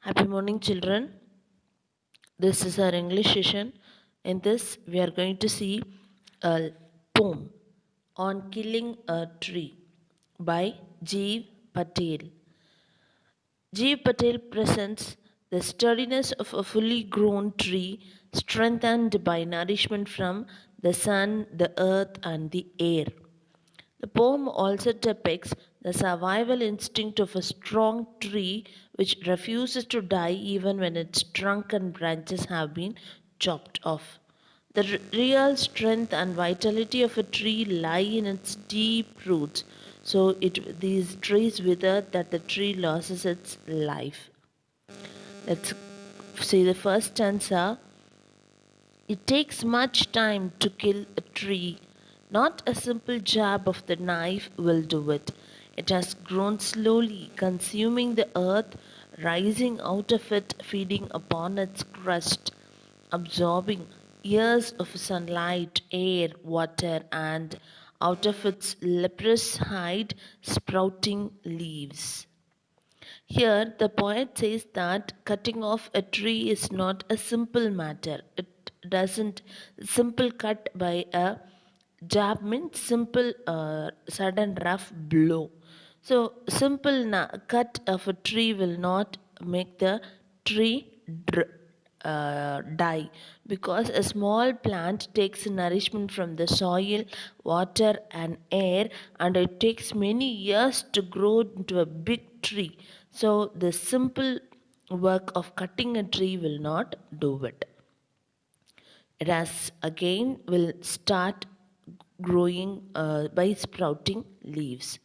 Happy morning, children. This is our English session. In this, we are going to see a poem on killing a tree by Jeev Patel. Jeev Patel presents the sturdiness of a fully grown tree strengthened by nourishment from the sun, the earth, and the air. The poem also depicts the survival instinct of a strong tree which refuses to die even when its trunk and branches have been chopped off. The real strength and vitality of a tree lie in its deep roots. So these trees wither that the tree loses its life. Let's see the first stanza. It takes much time to kill a tree. Not a simple jab of the knife will do it. It has grown slowly, consuming the earth, rising out of it, feeding upon its crust, absorbing years of sunlight, air, water, and out of its leprous hide, sprouting leaves. Here, the poet says that cutting off a tree is not a simple matter. It doesn't simple cut by a jab means simple sudden rough blow. So simple cut of a tree will not make the tree die because a small plant takes nourishment from the soil, water, and air, and it takes many years to grow into a big tree. So, the simple work of cutting a tree will not do it. It has again will start growing by sprouting leaves.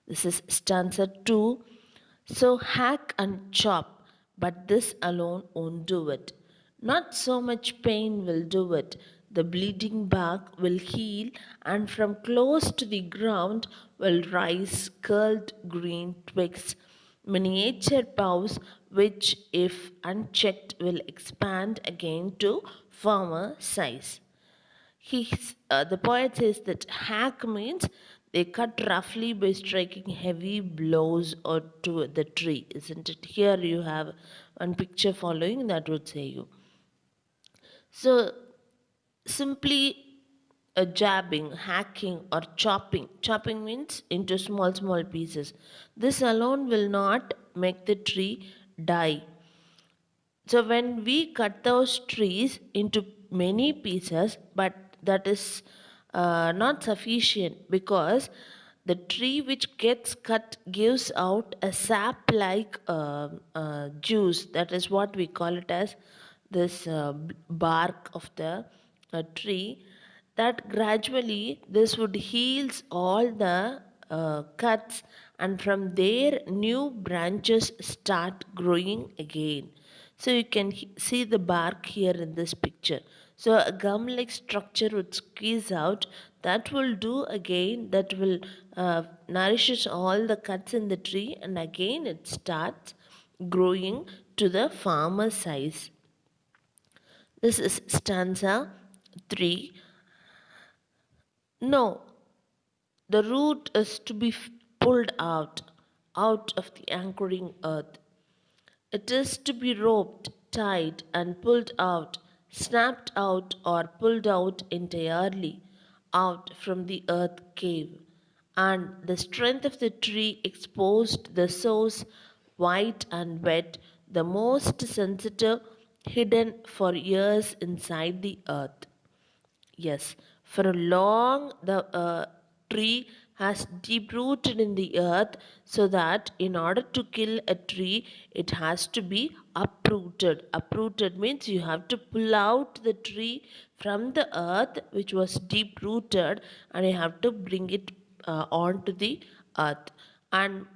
This is stanza 2. So hack and chop, but this alone won't do it. Not so much pain will do it. The bleeding bark will heal, and from close to the ground will rise curled green twigs, miniature boughs which, if unchecked, will expand again to firmer size. The poet says that hack means they cut roughly by striking heavy blows or to the tree, isn't it? Here you have one picture following that would say you. So simply jabbing, hacking, or chopping. Chopping means into small pieces. This alone will not make the tree die. So when we cut those trees into many pieces, but that is not sufficient because the tree which gets cut gives out a sap like juice. That is what we call it as this bark of the tree. That gradually this would heals all the cuts, and from there new branches start growing again. So you can see the bark here in this picture. So a gum-like structure would squeeze out. That will do again. That will nourishes all the cuts in the tree, and again it starts growing to the farmer size. This is stanza 3. No, the root is to be pulled out of the anchoring earth. It is to be roped, tied, and pulled out, snapped out, or pulled out entirely out from the earth cave. And the strength of the tree exposed the source, white and wet, the most sensitive, hidden for years inside the earth. Yes, for long the tree has deep rooted in the earth, so that in order to kill a tree, it has to be uprooted. Uprooted means you have to pull out the tree from the earth which was deep rooted, and you have to bring it onto the earth. And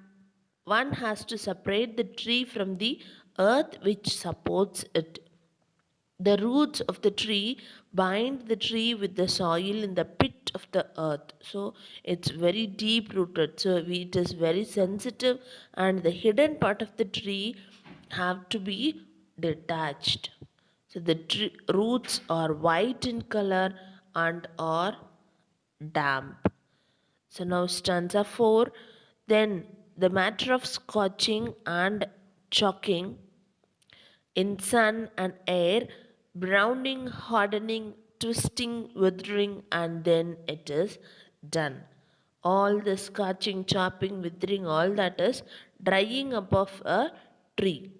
one has to separate the tree from the earth which supports it. The roots of the tree bind the tree with the soil in the pit of the earth. So it's very deep rooted. So it is very sensitive, and the hidden part of the tree have to be detached. So the roots are white in color and are damp. So now stanza 4. Then the matter of scorching and choking in sun and air, browning, hardening, twisting, withering, and then it is done. All the scorching, chopping, withering, all that is drying up of a tree.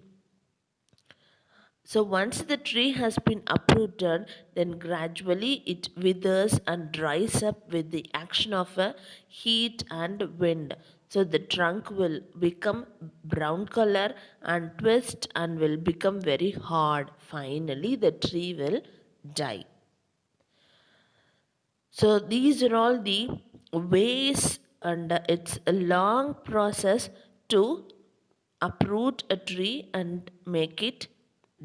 So once the tree has been uprooted, then gradually it withers and dries up with the action of a heat and wind. So the trunk will become brown color and twist and will become very hard. Finally, the tree will die. So these are all the ways, and it's a long process to uproot a tree and make it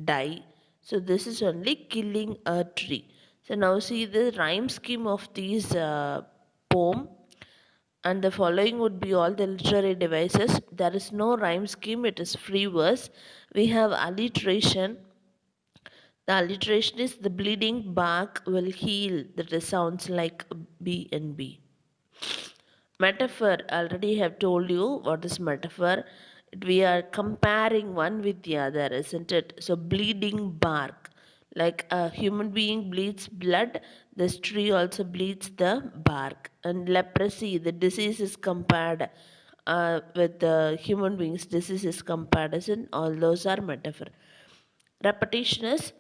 die. So this is only killing a tree. So now see the rhyme scheme of these poem, and the following would be all the literary devices. There is no rhyme scheme, it is free verse. We have alliteration. The alliteration is the bleeding bark will heal. That is, sounds like B and B. Metaphor, already have told you what is metaphor. We are comparing one with the other, isn't it? So bleeding bark, like a human being bleeds blood, this tree also bleeds the bark. And leprosy, the disease is compared with the human beings disease is comparison. All those are metaphor. Repetition is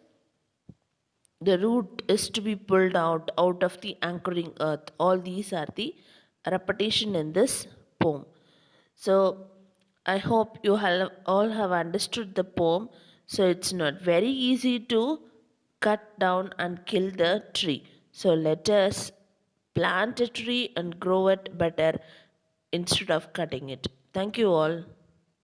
the root is to be pulled out of the anchoring earth. All these are the repetition in this poem. So I hope you all have understood the poem. So it's not very easy to cut down and kill the tree. So let us plant a tree and grow it better instead of cutting it. Thank you all.